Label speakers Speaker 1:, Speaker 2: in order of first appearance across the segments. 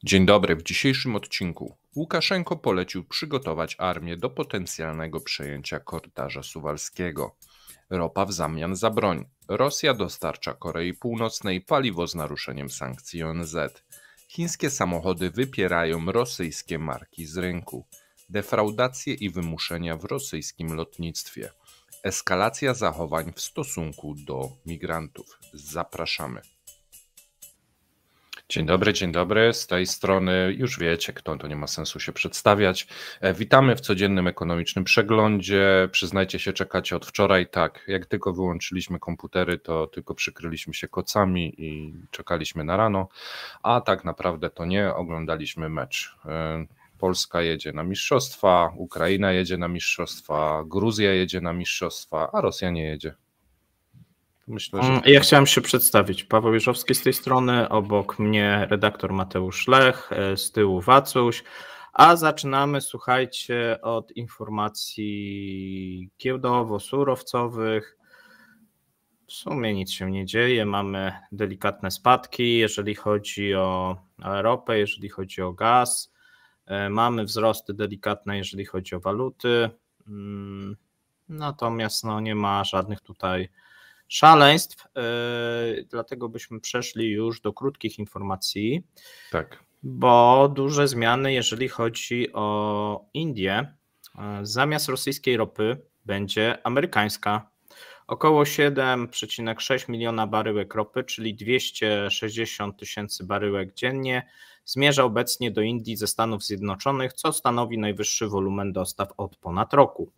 Speaker 1: Dzień dobry. W dzisiejszym odcinku Łukaszenko polecił przygotować armię do potencjalnego przejęcia korytarza suwalskiego. Ropa w zamian za broń. Rosja dostarcza Korei Północnej paliwo z naruszeniem sankcji ONZ. Chińskie samochody wypierają rosyjskie marki z rynku. Defraudacje i wymuszenia w rosyjskim lotnictwie. Eskalacja zachowań w stosunku do migrantów. Zapraszamy. Dzień dobry, z tej strony już wiecie kto, to nie ma sensu się przedstawiać. Witamy w codziennym ekonomicznym przeglądzie. Przyznajcie się, czekacie od wczoraj, tak, jak tylko wyłączyliśmy komputery, to tylko przykryliśmy się kocami i czekaliśmy na rano, a tak naprawdę to nie, oglądaliśmy mecz. Polska jedzie na mistrzostwa, Ukraina jedzie na mistrzostwa, Gruzja jedzie na mistrzostwa, a Rosja nie jedzie.
Speaker 2: Myślę, że... Ja chciałem się przedstawić. Paweł Jeżowski z tej strony, obok mnie redaktor Mateusz Lech, z tyłu Wacuś, a zaczynamy, słuchajcie, od informacji giełdowo-surowcowych. W sumie nic się nie dzieje, mamy delikatne spadki, jeżeli chodzi o ropę, jeżeli chodzi o gaz, mamy wzrosty delikatne, jeżeli chodzi o waluty, natomiast nie ma żadnych tutaj szaleństw, dlatego byśmy przeszli już do krótkich informacji,
Speaker 1: tak.
Speaker 2: Bo duże zmiany, jeżeli chodzi o Indię. Zamiast rosyjskiej ropy będzie amerykańska. Około 7,6 miliona baryłek ropy, czyli 260 tysięcy baryłek dziennie, zmierza obecnie do Indii ze Stanów Zjednoczonych, co stanowi najwyższy wolumen dostaw od ponad roku.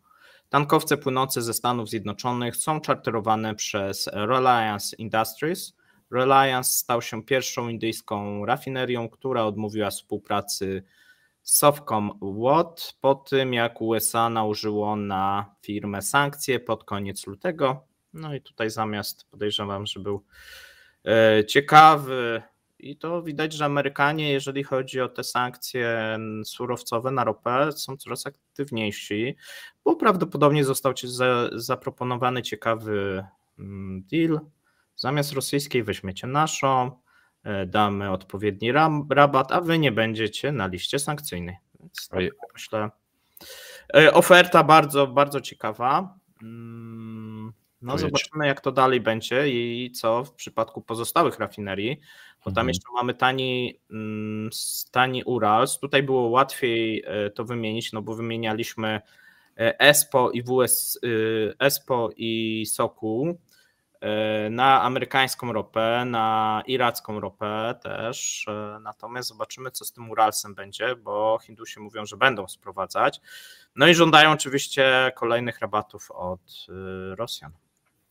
Speaker 2: Tankowce płynące ze Stanów Zjednoczonych są czarterowane przez Reliance Industries. Reliance stał się pierwszą indyjską rafinerią, która odmówiła współpracy z Sovcom Watt po tym, jak USA nałożyło na firmę sankcje pod koniec lutego. No i tutaj zamiast, podejrzewam, że był ciekawy, i to widać, że Amerykanie, jeżeli chodzi o te sankcje surowcowe na ropę, są coraz aktywniejsi, bo prawdopodobnie został zaproponowany ciekawy deal. Zamiast rosyjskiej weźmiecie naszą, damy odpowiedni rabat, a wy nie będziecie na liście sankcyjnej. Więc tak, myślę, oferta bardzo, bardzo ciekawa. Zobaczymy, jak to dalej będzie i co w przypadku pozostałych rafinerii, bo tam jeszcze mamy tani Urals. Tutaj było łatwiej to wymienić, bo wymienialiśmy ESPO i ESPO i Sokół na amerykańską ropę, na iracką ropę też, natomiast zobaczymy, co z tym Uralsem będzie, bo Hindusi mówią, że będą sprowadzać, i żądają oczywiście kolejnych rabatów od Rosjan.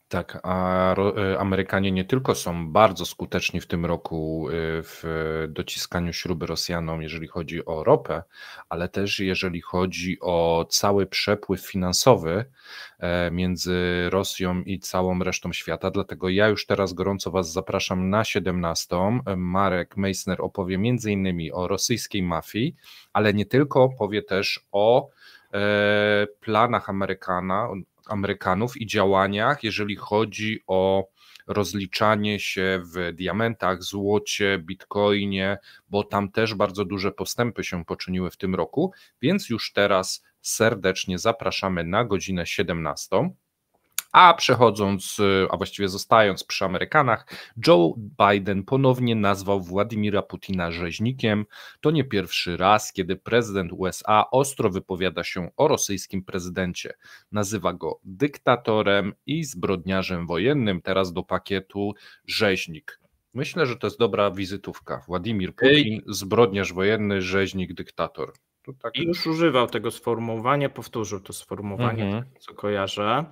Speaker 1: Tak, a Amerykanie nie tylko są bardzo skuteczni w tym roku w dociskaniu śruby Rosjanom, jeżeli chodzi o ropę, ale też jeżeli chodzi o cały przepływ finansowy między Rosją i całą resztą świata. Dlatego ja już teraz gorąco Was zapraszam na 17. Marek Meissner opowie m.in. o rosyjskiej mafii, ale nie tylko, powie też o planach Amerykanów i działaniach, jeżeli chodzi o rozliczanie się w diamentach, złocie, bitcoinie, bo tam też bardzo duże postępy się poczyniły w tym roku, więc już teraz serdecznie zapraszamy na godzinę 17. A przechodząc, a właściwie zostając przy Amerykanach, Joe Biden ponownie nazwał Władimira Putina rzeźnikiem. To nie pierwszy raz, kiedy prezydent USA ostro wypowiada się o rosyjskim prezydencie. Nazywa go dyktatorem i zbrodniarzem wojennym. Teraz do pakietu rzeźnik. Myślę, że to jest dobra wizytówka. Władimir Putin, zbrodniarz wojenny, rzeźnik, dyktator.
Speaker 2: Tak... I już używał tego sformułowania, powtórzył to sformułowanie, co kojarzę.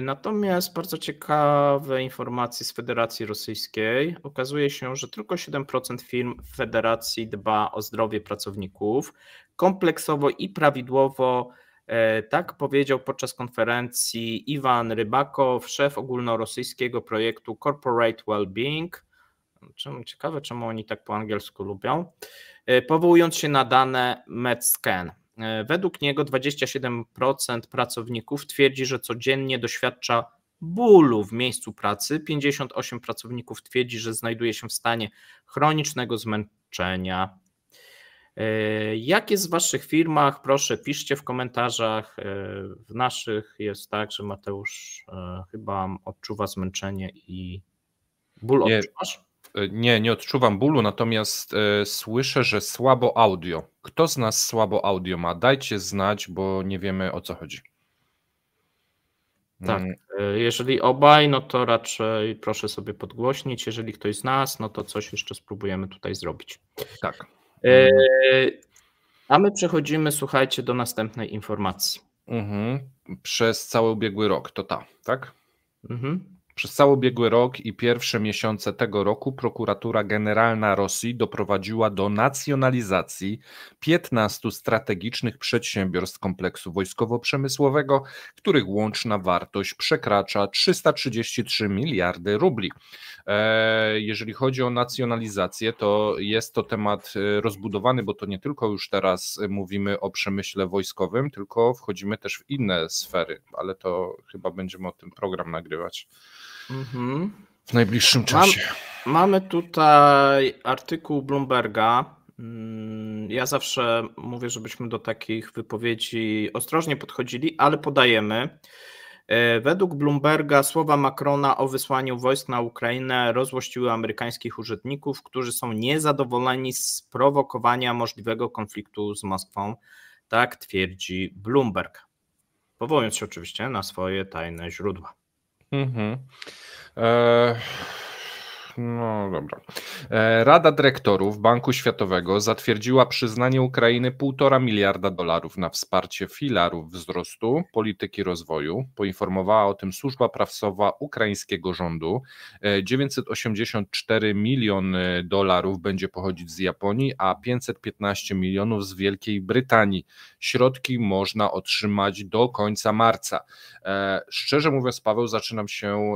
Speaker 2: Natomiast bardzo ciekawe informacje z Federacji Rosyjskiej. Okazuje się, że tylko 7% firm w Federacji dba o zdrowie pracowników kompleksowo i prawidłowo. Tak powiedział podczas konferencji Iwan Rybakow, szef ogólnorosyjskiego projektu Corporate Wellbeing. Ciekawe, czemu oni tak po angielsku lubią. Powołując się na dane MedScan. Według niego 27% pracowników twierdzi, że codziennie doświadcza bólu w miejscu pracy, 58% pracowników twierdzi, że znajduje się w stanie chronicznego zmęczenia, świadczenia. Jak jest w waszych firmach? Proszę, piszcie w komentarzach. W naszych jest tak, że Mateusz chyba odczuwa zmęczenie i ból odczuwasz?
Speaker 1: Nie odczuwam bólu, natomiast słyszę, że słabo audio. Kto z nas słabo audio ma? Dajcie znać, bo nie wiemy, o co chodzi.
Speaker 2: Tak, jeżeli obaj, no to raczej proszę sobie podgłośnić. Jeżeli ktoś z nas, no to coś jeszcze spróbujemy tutaj zrobić.
Speaker 1: Tak.
Speaker 2: A my przechodzimy, słuchajcie, do następnej informacji.
Speaker 1: Przez cały ubiegły rok, to tak?
Speaker 2: Mhm.
Speaker 1: Przez cały ubiegły rok i pierwsze miesiące tego roku Prokuratura Generalna Rosji doprowadziła do nacjonalizacji 15 strategicznych przedsiębiorstw kompleksu wojskowo-przemysłowego, których łączna wartość przekracza 333 miliardy rubli. Jeżeli chodzi o nacjonalizację, to jest to temat rozbudowany, bo to nie tylko już teraz mówimy o przemyśle wojskowym, tylko wchodzimy też w inne sfery, ale to chyba będziemy o tym program nagrywać w najbliższym czasie.
Speaker 2: Mamy tutaj artykuł Bloomberga. Ja zawsze mówię, żebyśmy do takich wypowiedzi ostrożnie podchodzili, ale podajemy. Według Bloomberga słowa Macrona o wysłaniu wojsk na Ukrainę rozłościły amerykańskich urzędników, którzy są niezadowoleni z prowokowania możliwego konfliktu z Moskwą. Tak twierdzi Bloomberg, powołując się oczywiście na swoje tajne źródła.
Speaker 1: No dobra. Rada Dyrektorów Banku Światowego zatwierdziła przyznanie Ukrainy $1,5 miliarda na wsparcie filarów wzrostu polityki rozwoju. Poinformowała o tym służba prasowa ukraińskiego rządu. $984 miliony będzie pochodzić z Japonii, a 515 milionów z Wielkiej Brytanii. Środki można otrzymać do końca marca. Szczerze mówiąc, Paweł, zaczynam się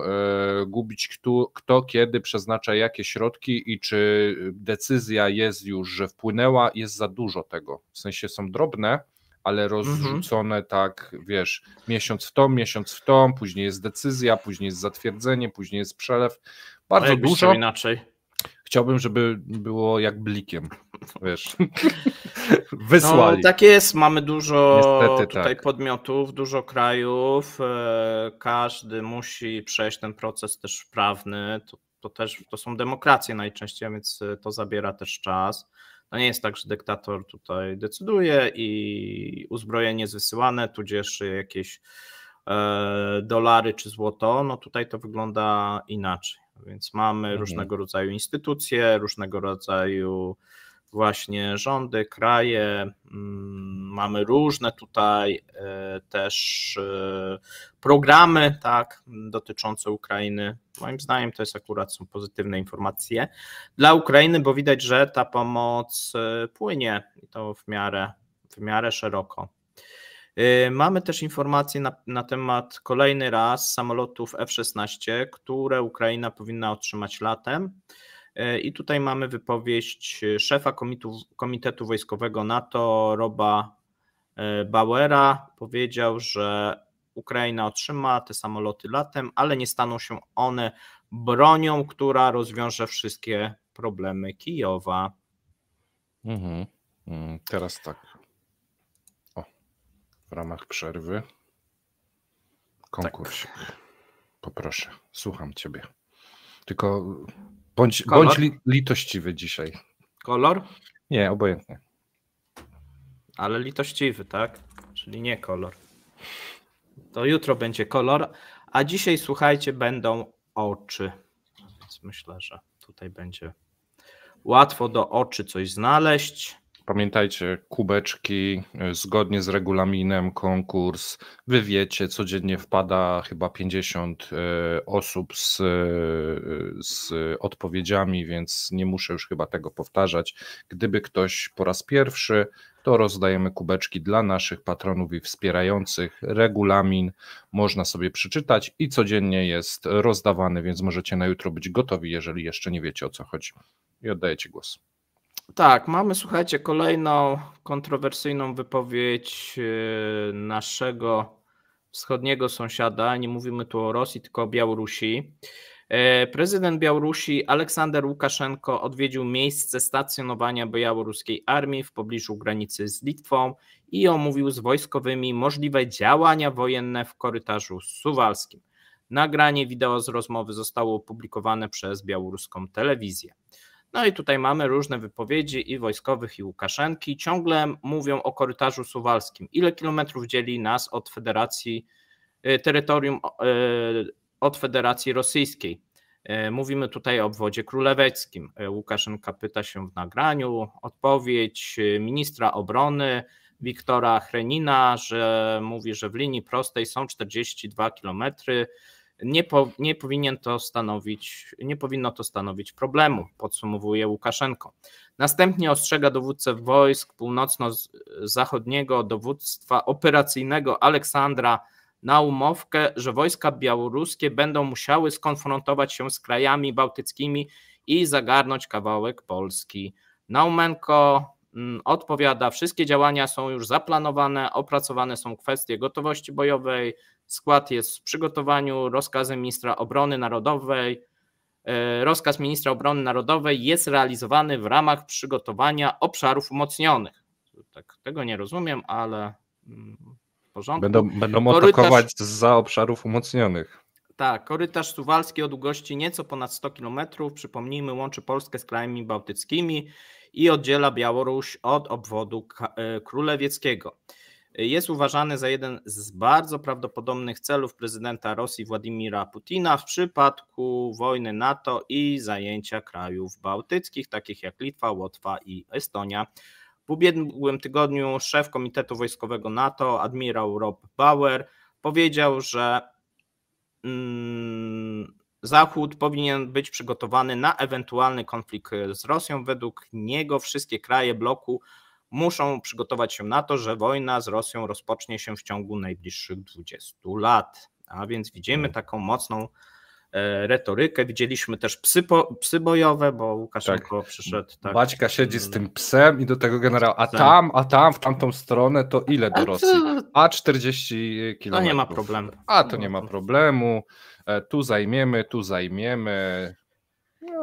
Speaker 1: gubić, kto kiedy przeznacza jakie środki i czy decyzja jest już, że wpłynęła, jest za dużo tego. W sensie są drobne, ale rozrzucone tak, wiesz, miesiąc w to, później jest decyzja, później jest zatwierdzenie, później jest przelew. Bardzo dużo.
Speaker 2: Inaczej.
Speaker 1: Chciałbym, żeby było jak blikiem, wiesz, wysłali.
Speaker 2: No tak jest, mamy dużo
Speaker 1: Niestety
Speaker 2: tutaj
Speaker 1: tak.
Speaker 2: podmiotów, dużo krajów, każdy musi przejść ten proces też prawny, to są demokracje najczęściej, więc to zabiera też czas. To nie jest tak, że dyktator tutaj decyduje i uzbrojenie jest wysyłane, tudzież jakieś dolary czy złoto, no tutaj to wygląda inaczej, więc mamy różnego rodzaju instytucje, różnego rodzaju właśnie rządy, kraje, mamy różne tutaj też programy, tak, dotyczące Ukrainy. Moim zdaniem to jest akurat są pozytywne informacje dla Ukrainy, bo widać, że ta pomoc płynie i to w miarę szeroko. Mamy też informacje na temat kolejny raz samolotów F-16, które Ukraina powinna otrzymać latem. I tutaj mamy wypowiedź szefa Komitetu Wojskowego NATO Roba Bauera. Powiedział, że Ukraina otrzyma te samoloty latem, ale nie staną się one bronią, która rozwiąże wszystkie problemy Kijowa.
Speaker 1: Teraz tak. W ramach przerwy konkursik. Tak. Poproszę, słucham ciebie. Tylko bądź litościwy dzisiaj.
Speaker 2: Kolor?
Speaker 1: Nie, obojętnie.
Speaker 2: Ale litościwy, tak? Czyli nie kolor. To jutro będzie kolor, a dzisiaj, słuchajcie, będą oczy. Więc myślę, że tutaj będzie łatwo do oczy coś znaleźć.
Speaker 1: Pamiętajcie, kubeczki, zgodnie z regulaminem, konkurs. Wy wiecie, codziennie wpada chyba 50 osób z odpowiedziami, więc nie muszę już chyba tego powtarzać. Gdyby ktoś po raz pierwszy, to rozdajemy kubeczki dla naszych patronów i wspierających. Regulamin można sobie przeczytać i codziennie jest rozdawany, więc możecie na jutro być gotowi, jeżeli jeszcze nie wiecie, o co chodzi. I oddaję Ci głos.
Speaker 2: Tak, mamy, słuchajcie, kolejną kontrowersyjną wypowiedź naszego wschodniego sąsiada. Nie mówimy tu o Rosji, tylko o Białorusi. Prezydent Białorusi Aleksander Łukaszenko odwiedził miejsce stacjonowania białoruskiej armii w pobliżu granicy z Litwą i omówił z wojskowymi możliwe działania wojenne w korytarzu suwalskim. Nagranie wideo z rozmowy zostało opublikowane przez białoruską telewizję. No i tutaj mamy różne wypowiedzi i wojskowych, i Łukaszenki. Ciągle mówią o korytarzu suwalskim. Ile kilometrów dzieli nas od federacji, terytorium od Federacji Rosyjskiej? Mówimy tutaj o obwodzie króleweckim. Łukaszenka pyta się w nagraniu. Odpowiedź ministra obrony Wiktora Hrenina, że mówi, że w linii prostej są 42 kilometry. Nie powinno to stanowić problemu, podsumowuje Łukaszenko. Następnie ostrzega dowódcę wojsk północno-zachodniego dowództwa operacyjnego Aleksandra Naumowkę, że wojska białoruskie będą musiały skonfrontować się z krajami bałtyckimi i zagarnąć kawałek Polski. Naumenko odpowiada, wszystkie działania są już zaplanowane, opracowane są kwestie gotowości bojowej, skład jest w przygotowaniu, rozkaz ministra obrony narodowej jest realizowany w ramach przygotowania obszarów umocnionych. Tak, tego nie rozumiem, ale w porządku.
Speaker 1: Będą atakować zza obszarów umocnionych.
Speaker 2: Tak, korytarz suwalski o długości nieco ponad 100 km, przypomnijmy, łączy Polskę z krajami bałtyckimi i oddziela Białoruś od obwodu królewieckiego. Jest uważany za jeden z bardzo prawdopodobnych celów prezydenta Rosji Władimira Putina w przypadku wojny NATO i zajęcia krajów bałtyckich, takich jak Litwa, Łotwa i Estonia. W ubiegłym tygodniu szef Komitetu Wojskowego NATO, admirał Rob Bauer, powiedział, że Zachód powinien być przygotowany na ewentualny konflikt z Rosją. Według niego wszystkie kraje bloku muszą przygotować się na to, że wojna z Rosją rozpocznie się w ciągu najbliższych 20 lat. A więc widzimy taką mocną retorykę. Widzieliśmy też psy bojowe, bo Łukaszenko przyszedł. Tak,
Speaker 1: Baćka siedzi z tym psem i do tego generał, a tam w tamtą stronę to ile do Rosji? A 40 kilometrów.
Speaker 2: To nie ma problemu.
Speaker 1: To nie ma problemu. Tu zajmiemy.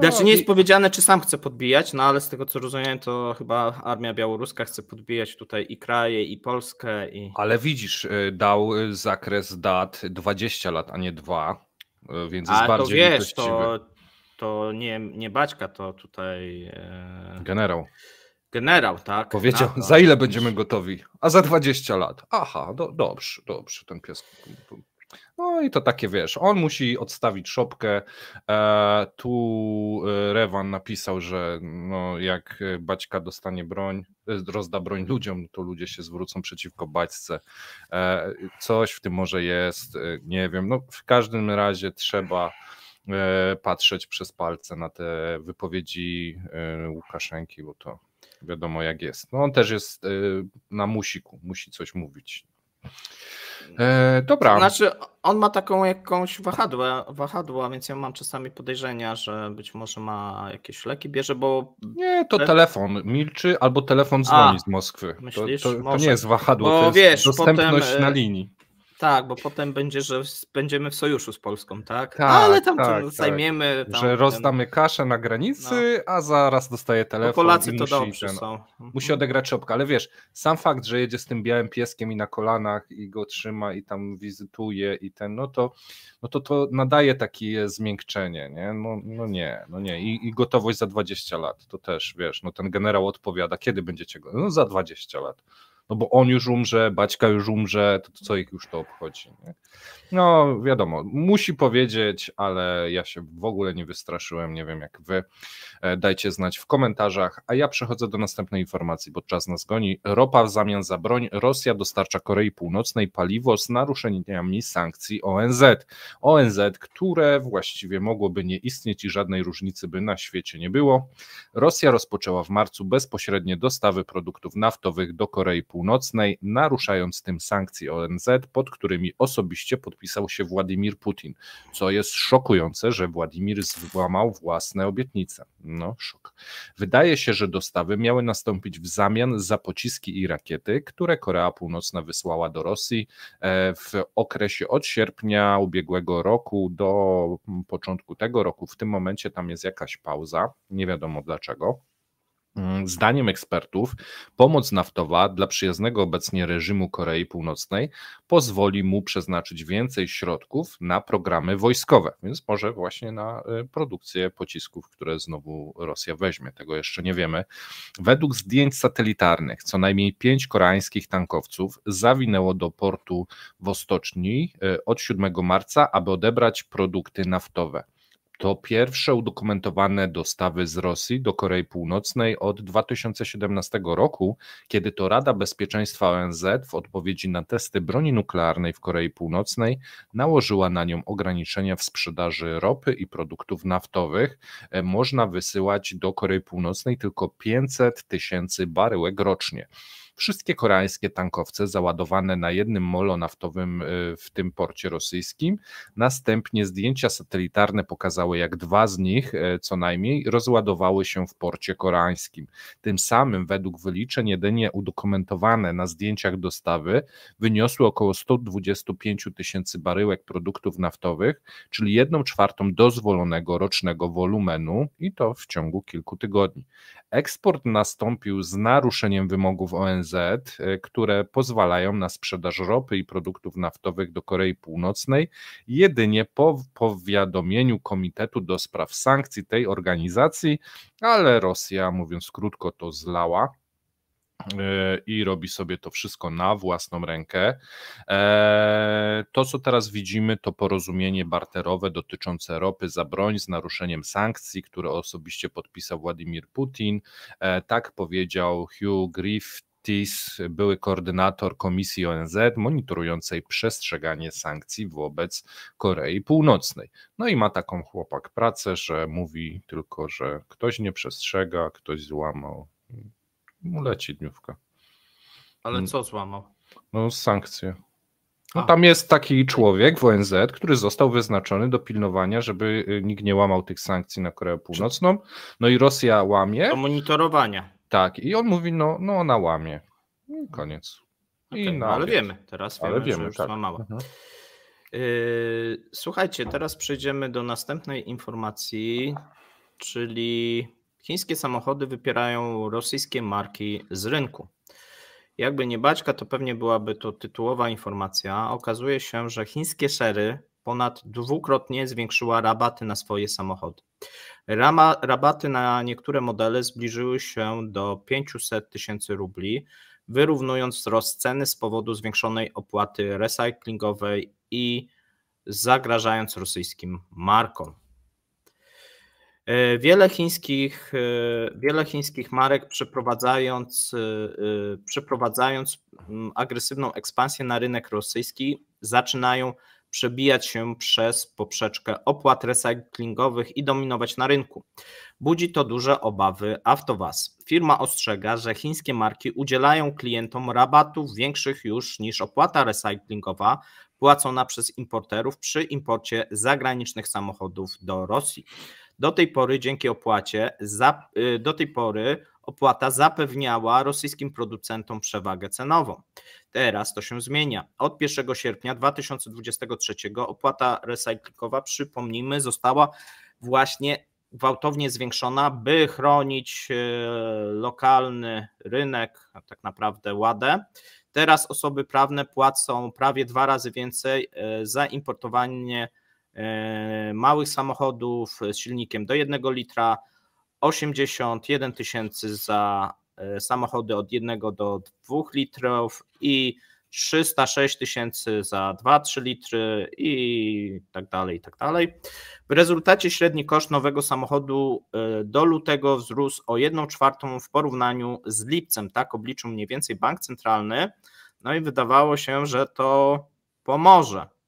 Speaker 2: Znaczy nie jest powiedziane, czy sam chce podbijać, ale z tego co rozumiem, to chyba armia białoruska chce podbijać tutaj i kraje, i Polskę.
Speaker 1: Ale widzisz, dał zakres dat 20 lat, a nie 2, więc jest bardziej litościwy.
Speaker 2: To nie Baćka, to tutaj
Speaker 1: Generał,
Speaker 2: tak.
Speaker 1: Powiedział, za ile będziemy gotowi? A za 20 lat. Aha, dobrze, ten pies. No i to takie, wiesz, on musi odstawić szopkę. Tu Rewan napisał, że no, jak Baćka dostanie broń, rozda broń ludziom, to ludzie się zwrócą przeciwko Baćce. Coś w tym może jest, nie wiem. No, w każdym razie trzeba patrzeć przez palce na te wypowiedzi Łukaszenki, bo to wiadomo jak jest. No on też jest na musiku, musi coś mówić. Dobra.
Speaker 2: Znaczy on ma taką jakąś wahadło, więc ja mam czasami podejrzenia, że być może ma jakieś leki bierze, bo...
Speaker 1: Nie, to telefon milczy albo telefon dzwoni z Moskwy.
Speaker 2: Myślisz?
Speaker 1: To nie jest wahadło,
Speaker 2: bo
Speaker 1: to jest
Speaker 2: wiesz,
Speaker 1: dostępność
Speaker 2: potem,
Speaker 1: na linii.
Speaker 2: Tak, bo potem będzie, że będziemy w sojuszu z Polską, tak?
Speaker 1: Tak,
Speaker 2: ale tam zajmiemy.
Speaker 1: Że rozdamy kaszę na granicy, a zaraz dostaje telefon.
Speaker 2: Bo Polacy
Speaker 1: i
Speaker 2: to dobrze są.
Speaker 1: Musi odegrać szopkę, ale wiesz, sam fakt, że jedzie z tym białym pieskiem i na kolanach i go trzyma i tam wizytuje i no to nadaje takie zmiękczenie, nie? No nie. I gotowość za 20 lat, to też, wiesz, no ten generał odpowiada, kiedy będziecie go? No za 20 lat. No bo on już umrze, Baćka już umrze, to co ich już to obchodzi, nie? No wiadomo, musi powiedzieć, ale ja się w ogóle nie wystraszyłem, nie wiem jak wy. Dajcie znać w komentarzach, a ja przechodzę do następnej informacji, bo czas nas goni. Ropa w zamian za broń. Rosja dostarcza Korei Północnej paliwo z naruszeniami sankcji ONZ. ONZ, które właściwie mogłoby nie istnieć i żadnej różnicy by na świecie nie było. Rosja rozpoczęła w marcu bezpośrednie dostawy produktów naftowych do Korei Północnej, naruszając tym sankcje ONZ, pod którymi osobiście podpisał się Władimir Putin, co jest szokujące, że Władimir złamał własne obietnice. No, szok. Wydaje się, że dostawy miały nastąpić w zamian za pociski i rakiety, które Korea Północna wysłała do Rosji w okresie od sierpnia ubiegłego roku do początku tego roku. W tym momencie tam jest jakaś pauza, nie wiadomo dlaczego. Zdaniem ekspertów pomoc naftowa dla przyjaznego obecnie reżimu Korei Północnej pozwoli mu przeznaczyć więcej środków na programy wojskowe, więc może właśnie na produkcję pocisków, które znowu Rosja weźmie, tego jeszcze nie wiemy. Według zdjęć satelitarnych co najmniej 5 koreańskich tankowców zawinęło do portu w Ostoczni od 7 marca, aby odebrać produkty naftowe. To pierwsze udokumentowane dostawy z Rosji do Korei Północnej od 2017 roku, kiedy to Rada Bezpieczeństwa ONZ w odpowiedzi na testy broni nuklearnej w Korei Północnej nałożyła na nią ograniczenia w sprzedaży ropy i produktów naftowych. Można wysyłać do Korei Północnej tylko 500 000 baryłek rocznie. Wszystkie koreańskie tankowce załadowane na jednym molo naftowym w tym porcie rosyjskim. Następnie zdjęcia satelitarne pokazały, jak 2 z nich co najmniej rozładowały się w porcie koreańskim. Tym samym według wyliczeń jedynie udokumentowane na zdjęciach dostawy wyniosły około 125 000 baryłek produktów naftowych, czyli 1/4 dozwolonego rocznego wolumenu i to w ciągu kilku tygodni. Eksport nastąpił z naruszeniem wymogów ONZ, które pozwalają na sprzedaż ropy i produktów naftowych do Korei Północnej jedynie po powiadomieniu Komitetu do Spraw Sankcji tej organizacji, ale Rosja, mówiąc krótko, to zlała i robi sobie to wszystko na własną rękę. To, co teraz widzimy, to porozumienie barterowe dotyczące ropy za broń z naruszeniem sankcji, które osobiście podpisał Władimir Putin. Tak powiedział Hugh Griffiths, były koordynator Komisji ONZ monitorującej przestrzeganie sankcji wobec Korei Północnej. No i ma taką chłopak pracę, że mówi tylko, że ktoś nie przestrzega, ktoś złamał. Mu leci dniówka.
Speaker 2: Ale co złamał?
Speaker 1: No sankcje. No tam jest taki człowiek w ONZ, który został wyznaczony do pilnowania, żeby nikt nie łamał tych sankcji na Koreę Północną. No i Rosja łamie.
Speaker 2: Do monitorowania.
Speaker 1: Tak, i on mówi, no ona łamie. I koniec. I
Speaker 2: no, ale wiemy, teraz wiemy, że już
Speaker 1: tak.
Speaker 2: złamała. Słuchajcie, teraz przejdziemy do następnej informacji, czyli chińskie samochody wypierają rosyjskie marki z rynku. Jakby nie baćka, to pewnie byłaby to tytułowa informacja. Okazuje się, że chińskie Chery ponad 2-krotnie zwiększyła rabaty na swoje samochody. Rabaty na niektóre modele zbliżyły się do 500 000 rubli, wyrównując wzrost ceny z powodu zwiększonej opłaty recyklingowej i zagrażając rosyjskim markom. Wiele chińskich marek przeprowadzając agresywną ekspansję na rynek rosyjski, zaczynają przebijać się przez poprzeczkę opłat recyklingowych i dominować na rynku. Budzi to duże obawy AvtoVAZ. Firma ostrzega, że chińskie marki udzielają klientom rabatów większych już niż opłata recyklingowa płacona przez importerów przy imporcie zagranicznych samochodów do Rosji. Do tej pory opłata zapewniała rosyjskim producentom przewagę cenową. Teraz to się zmienia. Od 1 sierpnia 2023 opłata recyklingowa, przypomnijmy, została właśnie gwałtownie zwiększona, by chronić lokalny rynek, a tak naprawdę ładę. Teraz osoby prawne płacą prawie 2 razy więcej za importowanie małych samochodów z silnikiem do 1 litra, 81 000 za samochody od 1 do 2 litrów i 306 000 za 2-3 litry i tak dalej, i tak dalej. W rezultacie średni koszt nowego samochodu do lutego wzrósł o 1/4 w porównaniu z lipcem. Tak obliczył mniej więcej bank centralny. No i wydawało się, że to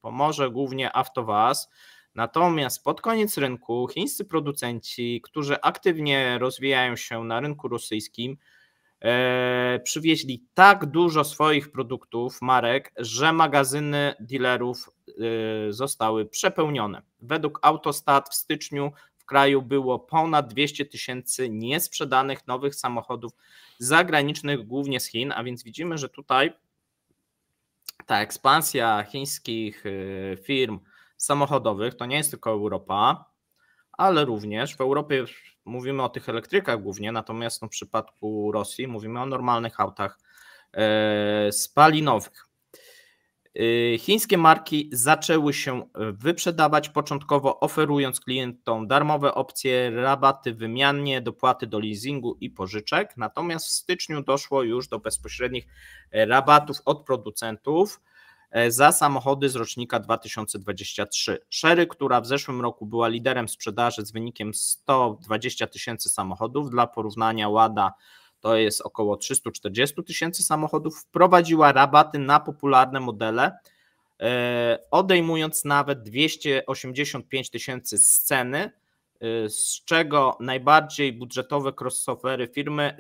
Speaker 2: pomoże głównie AvtoVAZ. Natomiast pod koniec rynku chińscy producenci, którzy aktywnie rozwijają się na rynku rosyjskim, przywieźli tak dużo swoich produktów, marek, że magazyny dealerów zostały przepełnione. Według Autostat w styczniu w kraju było ponad 200 000 niesprzedanych nowych samochodów zagranicznych, głównie z Chin, a więc widzimy, że tutaj ta ekspansja chińskich firm samochodowych to nie jest tylko Europa, ale również w Europie mówimy o tych elektrykach głównie, natomiast w przypadku Rosji mówimy o normalnych autach spalinowych. Chińskie marki zaczęły się wyprzedawać, początkowo oferując klientom darmowe opcje, rabaty wymiennie, dopłaty do leasingu i pożyczek, natomiast w styczniu doszło już do bezpośrednich rabatów od producentów za samochody z rocznika 2023. Chery, która w zeszłym roku była liderem sprzedaży z wynikiem 120 000 samochodów, dla porównania Lada to jest około 340 000 samochodów, wprowadziła rabaty na popularne modele, odejmując nawet 285 000 z ceny, z czego najbardziej budżetowe crossovery firmy,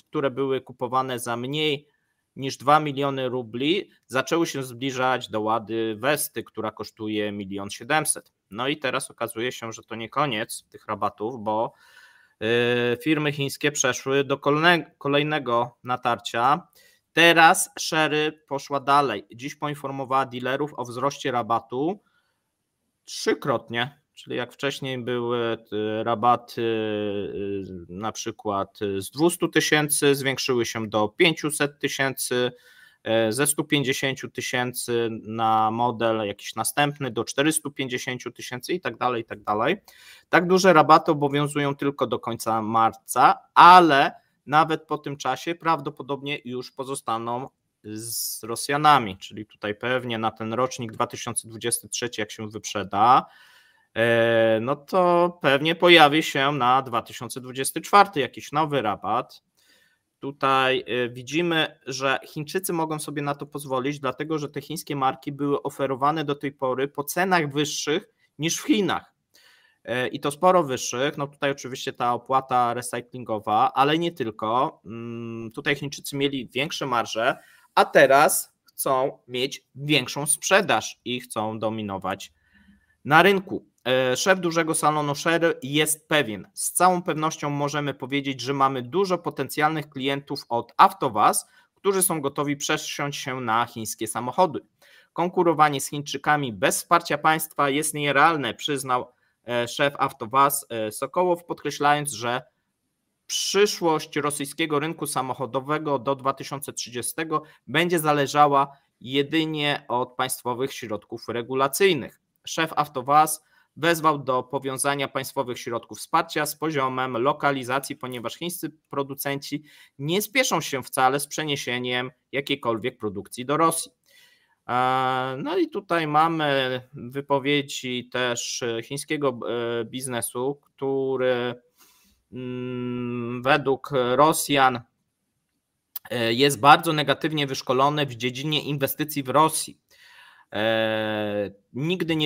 Speaker 2: które były kupowane za mniej niż 2 miliony rubli, zaczęły się zbliżać do Łady Westy, która kosztuje 1 700 000. No i teraz okazuje się, że to nie koniec tych rabatów, bo firmy chińskie przeszły do kolejnego natarcia. Teraz Chery poszła dalej. Dziś poinformowała dealerów o wzroście rabatu 3-krotnie, czyli jak wcześniej były rabaty na przykład z 200 000, zwiększyły się do 500 000, ze 150 000 na model jakiś następny do 450 000 i tak dalej, i tak dalej. Tak duże rabaty obowiązują tylko do końca marca, ale nawet po tym czasie prawdopodobnie już pozostaną z Rosjanami, czyli tutaj pewnie na ten rocznik 2023, jak się wyprzeda, no to pewnie pojawi się na 2024 jakiś nowy rabat. Tutaj widzimy, że Chińczycy mogą sobie na to pozwolić, dlatego że te chińskie marki były oferowane do tej pory po cenach wyższych niż w Chinach. I to sporo wyższych. No tutaj oczywiście ta opłata recyklingowa, ale nie tylko. Tutaj Chińczycy mieli większe marże, a teraz chcą mieć większą sprzedaż i chcą dominować na rynku. Szef dużego salonu Chery jest pewien. Z całą pewnością możemy powiedzieć, że mamy dużo potencjalnych klientów od AvtoVAZ, którzy są gotowi przesiąść się na chińskie samochody. Konkurowanie z Chińczykami bez wsparcia państwa jest nierealne, przyznał szef AvtoVAZ Sokołow, podkreślając, że przyszłość rosyjskiego rynku samochodowego do 2030 będzie zależała jedynie od państwowych środków regulacyjnych. Szef AvtoVAZ wezwał do powiązania państwowych środków wsparcia z poziomem lokalizacji, ponieważ chińscy producenci nie spieszą się wcale z przeniesieniem jakiejkolwiek produkcji do Rosji. No i tutaj mamy wypowiedzi też chińskiego biznesu, który według Rosjan jest bardzo negatywnie wyszkolony w dziedzinie inwestycji w Rosji. Nigdy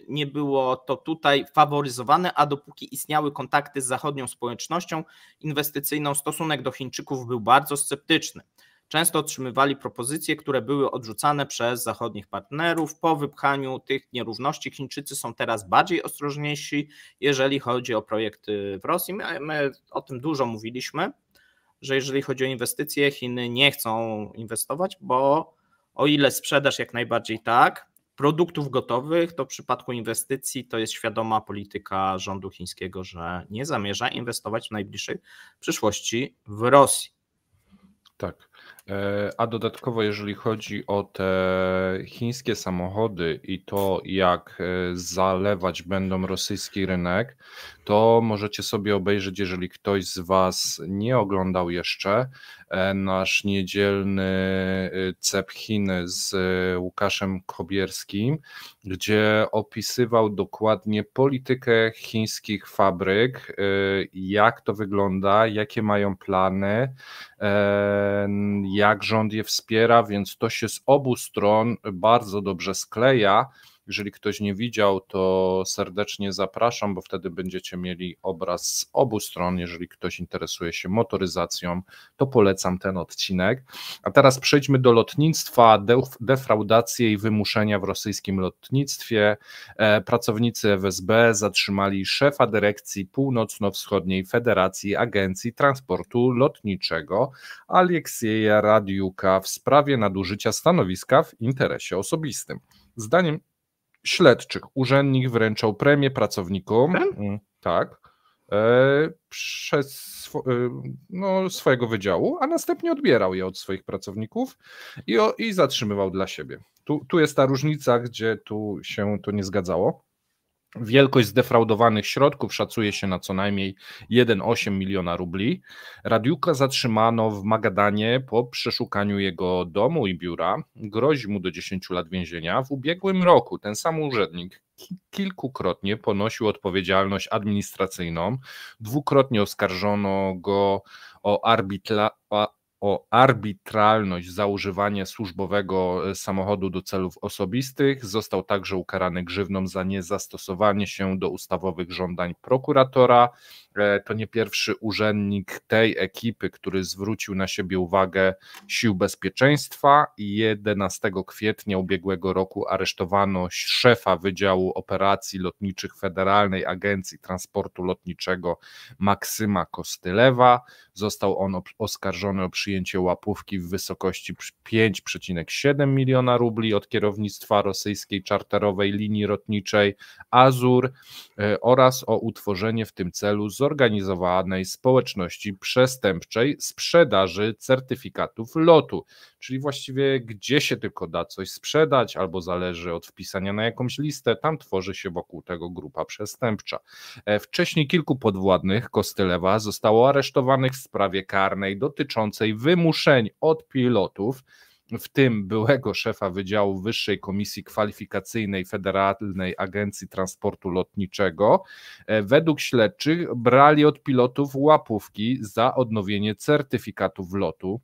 Speaker 2: nie było to tutaj faworyzowane, a dopóki istniały kontakty z zachodnią społecznością inwestycyjną, stosunek do Chińczyków był bardzo sceptyczny. Często otrzymywali propozycje, które były odrzucane przez zachodnich partnerów. Po wypchaniu tych nierówności Chińczycy są teraz bardziej ostrożniejsi, jeżeli chodzi o projekty w Rosji. My o tym dużo mówiliśmy, że jeżeli chodzi o inwestycje, Chiny nie chcą inwestować, bo o ile sprzedaż jak najbardziej tak, produktów gotowych, to w przypadku inwestycji to jest świadoma polityka rządu chińskiego, że nie zamierza inwestować w najbliższej przyszłości w Rosji.
Speaker 1: Tak. A dodatkowo, jeżeli chodzi o te chińskie samochody i to, jak zalewać będą rosyjski rynek, to możecie sobie obejrzeć, jeżeli ktoś z Was nie oglądał jeszcze, nasz niedzielny Cep Chiny z Łukaszem Kobierskim, gdzie opisywał dokładnie politykę chińskich fabryk, jak to wygląda, jakie mają plany, jak rząd je wspiera, więc to się z obu stron bardzo dobrze skleja Jeżeli ktoś nie widział, to serdecznie zapraszam, bo wtedy będziecie mieli obraz z obu stron. Jeżeli ktoś interesuje się motoryzacją, to polecam ten odcinek. A teraz przejdźmy do lotnictwa, defraudacje i wymuszenia w rosyjskim lotnictwie. Pracownicy FSB zatrzymali szefa dyrekcji Północno-Wschodniej Federacji Agencji Transportu Lotniczego Aleksieja Radiuka w sprawie nadużycia stanowiska w interesie osobistym. Zdaniem śledczych urzędnik wręczał premię pracownikom, tak, przez swojego wydziału, a następnie odbierał je od swoich pracowników i zatrzymywał dla siebie. Tu jest ta różnica, gdzie tu się to nie zgadzało. Wielkość zdefraudowanych środków szacuje się na co najmniej 1,8 miliona rubli. Radiuka zatrzymano w Magadanie po przeszukaniu jego domu i biura. Grozi mu do 10 lat więzienia. W ubiegłym roku ten sam urzędnik kilkukrotnie ponosił odpowiedzialność administracyjną. Dwukrotnie oskarżono go o arbitralność za używanie służbowego samochodu do celów osobistych. Został także ukarany grzywną za niezastosowanie się do ustawowych żądań prokuratora. To nie pierwszy urzędnik tej ekipy, który zwrócił na siebie uwagę sił bezpieczeństwa. 11 kwietnia ubiegłego roku aresztowano szefa Wydziału Operacji Lotniczych Federalnej Agencji Transportu Lotniczego Maksyma Kostylewa. Został on oskarżony o przyjęcie łapówki w wysokości 5,7 miliona rubli od kierownictwa rosyjskiej czarterowej linii lotniczej Azur oraz o utworzenie w tym celu zorganizowanej społeczności przestępczej sprzedaży certyfikatów lotu, czyli właściwie gdzie się tylko da coś sprzedać albo zależy od wpisania na jakąś listę, tam tworzy się wokół tego grupa przestępcza. Wcześniej kilku podwładnych Kostylewa zostało aresztowanych w sprawie karnej dotyczącej wymuszeń od pilotów, w tym byłego szefa Wydziału Wyższej Komisji Kwalifikacyjnej Federalnej Agencji Transportu Lotniczego. Według śledczych brali od pilotów łapówki za odnowienie certyfikatów lotu.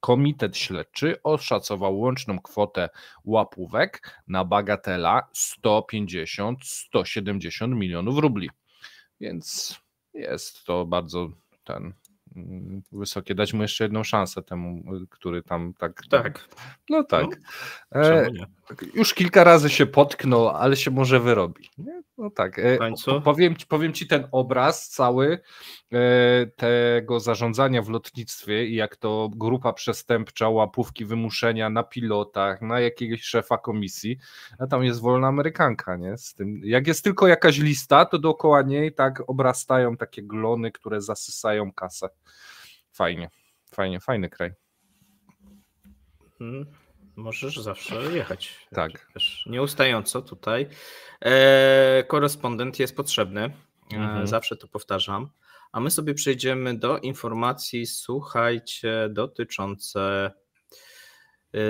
Speaker 1: Komitet śledczy oszacował łączną kwotę łapówek na bagatela 150-170 milionów rubli. Więc jest to bardzo wysokie. Dać mu jeszcze jedną szansę temu, który tam tak...
Speaker 2: Tak.
Speaker 1: No tak.
Speaker 2: Czemu nie?
Speaker 1: Już kilka razy się potknął, ale się może wyrobi. Nie? No tak.
Speaker 2: W końcu?
Speaker 1: Powiem ci ten obraz cały tego zarządzania w lotnictwie i jak to grupa przestępcza, łapówki, wymuszenia na pilotach, na jakiegoś szefa komisji, a tam jest wolna Amerykanka, nie? Z tym, jak jest tylko jakaś lista, to dookoła niej tak obrastają takie glony, które zasysają kasę. Fajny kraj.
Speaker 2: Możesz zawsze jechać.
Speaker 1: Tak.
Speaker 2: Wiesz, nieustająco tutaj. Korespondent jest potrzebny. Zawsze to powtarzam. A my sobie przejdziemy do informacji, słuchajcie, dotyczące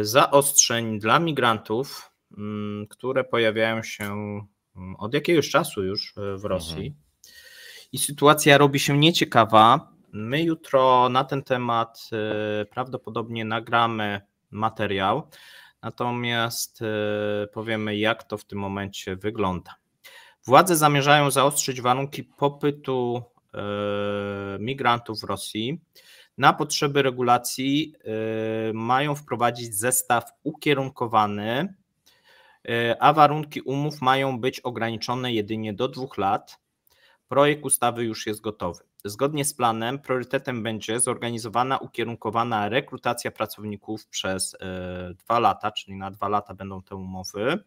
Speaker 2: zaostrzeń dla migrantów, które pojawiają się od jakiegoś czasu już w Rosji. I sytuacja robi się nieciekawa. My jutro na ten temat prawdopodobnie nagramy materiał, natomiast powiemy, jak to w tym momencie wygląda. Władze zamierzają zaostrzyć warunki popytu migrantów w Rosji. Na potrzeby regulacji mają wprowadzić zestaw ukierunkowany, a warunki umów mają być ograniczone jedynie do 2 lat. Projekt ustawy już jest gotowy. Zgodnie z planem priorytetem będzie zorganizowana, ukierunkowana rekrutacja pracowników przez 2 lata, czyli na 2 lata będą te umowy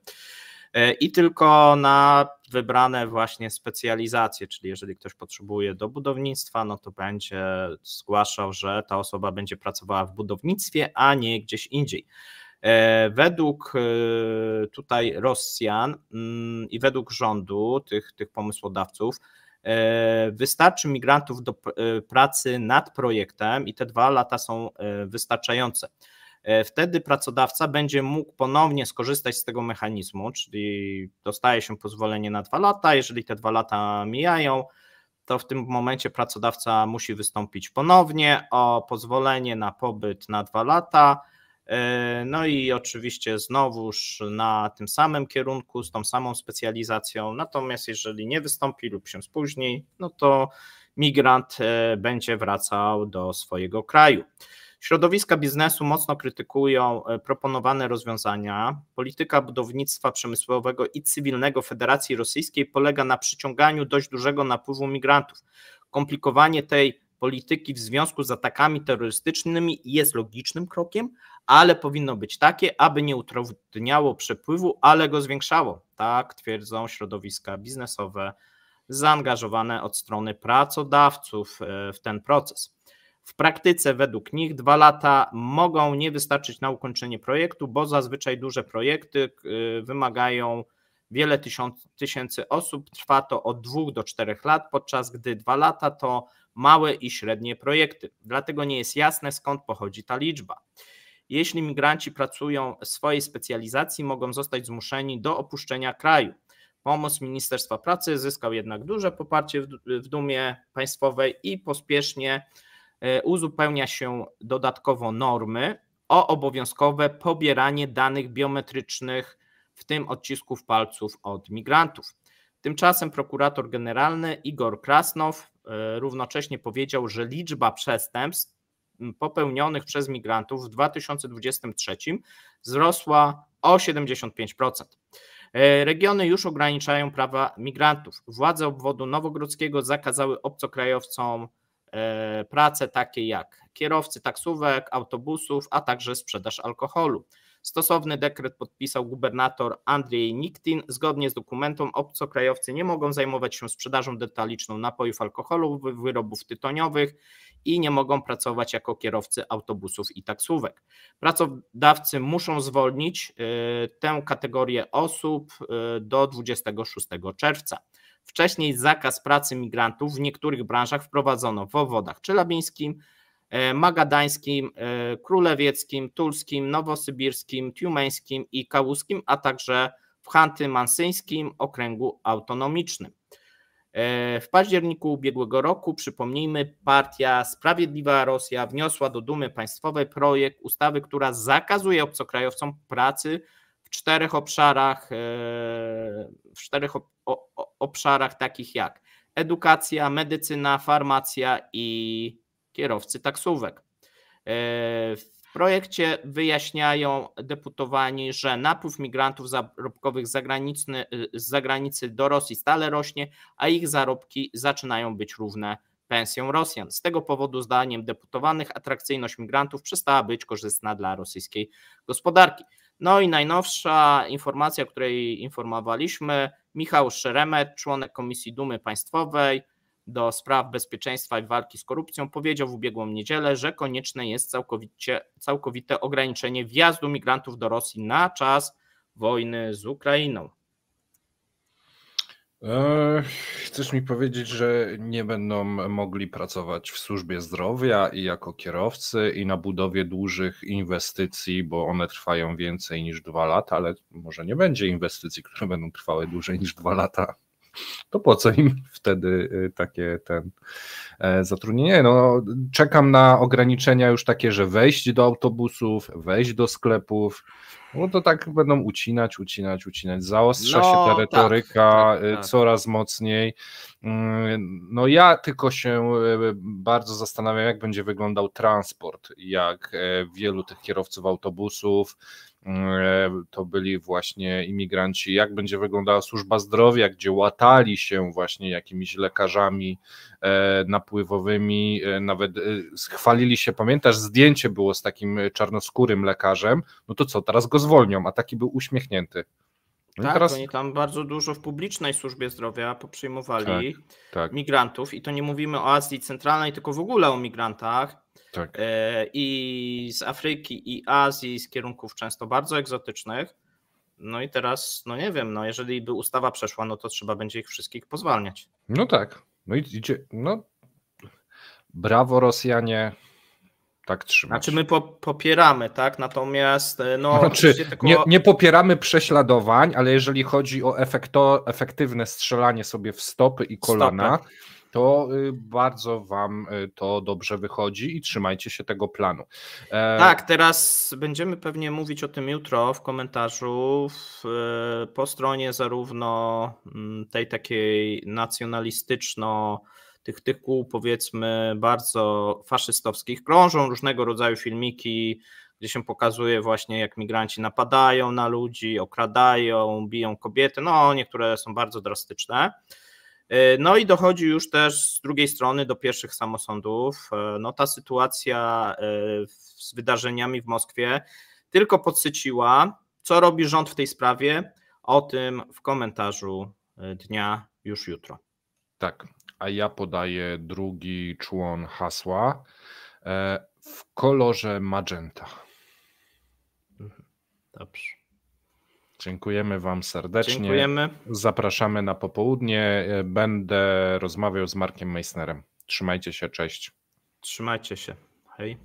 Speaker 2: i tylko na wybrane właśnie specjalizacje, czyli jeżeli ktoś potrzebuje do budownictwa, no to będzie zgłaszał, że ta osoba będzie pracowała w budownictwie, a nie gdzieś indziej. Według tutaj Rosjan i według rządu, tych pomysłodawców, wystarczy migrantów do pracy nad projektem i te 2 lata są wystarczające. Wtedy pracodawca będzie mógł ponownie skorzystać z tego mechanizmu, czyli dostaje się pozwolenie na 2 lata, jeżeli te 2 lata mijają, to w tym momencie pracodawca musi wystąpić ponownie o pozwolenie na pobyt na 2 lata No i oczywiście znowuż na tym samym kierunku, z tą samą specjalizacją, natomiast jeżeli nie wystąpi lub się spóźni, no to migrant będzie wracał do swojego kraju. Środowiska biznesu mocno krytykują proponowane rozwiązania. Polityka budownictwa przemysłowego i cywilnego Federacji Rosyjskiej polega na przyciąganiu dość dużego napływu migrantów. Komplikowanie tej polityki w związku z atakami terrorystycznymi jest logicznym krokiem, ale powinno być takie, aby nie utrudniało przepływu, ale go zwiększało. Tak twierdzą środowiska biznesowe zaangażowane od strony pracodawców w ten proces. W praktyce według nich 2 lata mogą nie wystarczyć na ukończenie projektu, bo zazwyczaj duże projekty wymagają wiele tysięcy osób, trwa to od 2 do 4 lat, podczas gdy 2 lata to małe i średnie projekty. Dlatego nie jest jasne, skąd pochodzi ta liczba. Jeśli migranci pracują w swojej specjalizacji, mogą zostać zmuszeni do opuszczenia kraju. Pomoc Ministerstwa Pracy zyskał jednak duże poparcie w Dumie Państwowej i pospiesznie uzupełnia się dodatkowo normy o obowiązkowe pobieranie danych biometrycznych, w tym odcisków palców od migrantów. Tymczasem prokurator generalny Igor Krasnow równocześnie powiedział, że liczba przestępstw popełnionych przez migrantów w 2023 wzrosła o 75%. Regiony już ograniczają prawa migrantów. Władze obwodu nowogrodzkiego zakazały obcokrajowcom prace takie jak kierowcy taksówek, autobusów, a także sprzedaż alkoholu. Stosowny dekret podpisał gubernator Andrzej Niktin. Zgodnie z dokumentem obcokrajowcy nie mogą zajmować się sprzedażą detaliczną napojów alkoholowych, wyrobów tytoniowych i nie mogą pracować jako kierowcy autobusów i taksówek. Pracodawcy muszą zwolnić tę kategorię osób do 26 czerwca. Wcześniej zakaz pracy migrantów w niektórych branżach wprowadzono w obwodach czelabińskim, magadańskim, królewieckim, tulskim, nowosybirskim, tiumeńskim i kałuskim, a także w Chanty-Mansyńskim okręgu autonomicznym. W październiku ubiegłego roku, przypomnijmy, partia Sprawiedliwa Rosja wniosła do Dumy Państwowej projekt ustawy, która zakazuje obcokrajowcom pracy w 4 obszarach takich jak edukacja, medycyna, farmacja i kierowcy taksówek. W projekcie wyjaśniają deputowani, że napływ migrantów zarobkowych z zagranicy do Rosji stale rośnie, a ich zarobki zaczynają być równe pensjom Rosjan. Z tego powodu, zdaniem deputowanych, atrakcyjność migrantów przestała być korzystna dla rosyjskiej gospodarki. No i najnowsza informacja, o której informowaliśmy, Michał Szeremet, członek Komisji Dumy Państwowej do spraw bezpieczeństwa i walki z korupcją, powiedział w ubiegłą niedzielę, że konieczne jest całkowite ograniczenie wjazdu migrantów do Rosji na czas wojny z Ukrainą.
Speaker 1: Chcesz mi powiedzieć, że nie będą mogli pracować w służbie zdrowia i jako kierowcy i na budowie dużych inwestycji, bo one trwają więcej niż 2 lata, ale może nie będzie inwestycji, które będą trwały dłużej niż 2 lata. To po co im wtedy takie zatrudnienie? No, czekam na ograniczenia już takie, że wejść do autobusów, wejść do sklepów, no to tak będą ucinać. Zaostrza się ta retoryka tak. Coraz mocniej. No ja tylko się bardzo zastanawiam, jak będzie wyglądał transport, jak wielu tych kierowców autobusów, to byli właśnie imigranci, jak będzie wyglądała służba zdrowia, gdzie łatali się właśnie jakimiś lekarzami napływowymi, nawet chwalili się, pamiętasz, zdjęcie było z takim czarnoskórym lekarzem, no to co, teraz go zwolnią, a taki był uśmiechnięty. No
Speaker 2: tak,
Speaker 1: teraz...
Speaker 2: oni tam bardzo dużo w publicznej służbie zdrowia poprzyjmowali migrantów i to nie mówimy o Azji Centralnej, tylko w ogóle o migrantach. Tak. I z Afryki i Azji, z kierunków często bardzo egzotycznych. No i teraz, no nie wiem, no jeżeli by ustawa przeszła, no to trzeba będzie ich wszystkich pozwalniać.
Speaker 1: No tak, no i idzie, no brawo Rosjanie, tak trzymać.
Speaker 2: Znaczy my popieramy, tak, natomiast no...
Speaker 1: nie popieramy prześladowań, ale jeżeli chodzi o efektywne strzelanie sobie w stopy i kolana, To bardzo Wam to dobrze wychodzi i trzymajcie się tego planu.
Speaker 2: Tak, teraz będziemy pewnie mówić o tym jutro w komentarzu po stronie zarówno tej takiej nacjonalistyczno, tych kół powiedzmy bardzo faszystowskich. Krążą różnego rodzaju filmiki, gdzie się pokazuje właśnie jak migranci napadają na ludzi, okradają, biją kobiety, no niektóre są bardzo drastyczne. No i dochodzi już też z drugiej strony do pierwszych samosądów. No ta sytuacja z wydarzeniami w Moskwie tylko podsyciła, co robi rząd w tej sprawie. O tym w komentarzu dnia już jutro.
Speaker 1: Tak, a ja podaję drugi człon hasła w kolorze magenta.
Speaker 2: Dobrze.
Speaker 1: Dziękujemy Wam serdecznie.
Speaker 2: Dziękujemy.
Speaker 1: Zapraszamy na popołudnie. Będę rozmawiał z Markiem Meissnerem. Trzymajcie się, cześć.
Speaker 2: Trzymajcie się. Hej.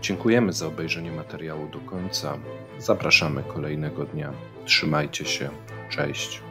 Speaker 1: Dziękujemy za obejrzenie materiału do końca. Zapraszamy kolejnego dnia. Trzymajcie się. Cześć.